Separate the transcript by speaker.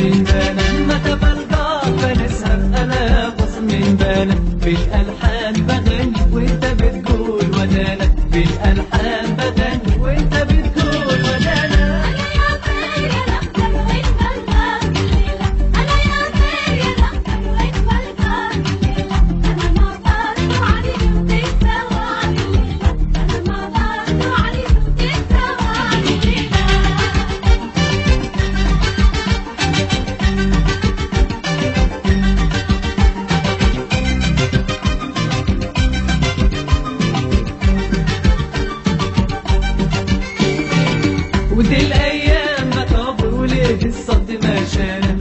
Speaker 1: من بانا متى بلقاك بنسهر أنا بص من بانا بالألحان بغني وانت بتقول ودانا بالألحان بغني وانت بتقول ودانا.
Speaker 2: أنا يا طير يا الأخضر وين بلقاك الليلة، أنا يا طير يا الأخضر وين بلقاك الليلة، أنا ما ضاعت وعلي صوتك سواني الليلة، أنا ما ضاعت وعلي صوتك سواني الليلة.
Speaker 1: ودي الأيام ما طاب وليه الصد ما شانا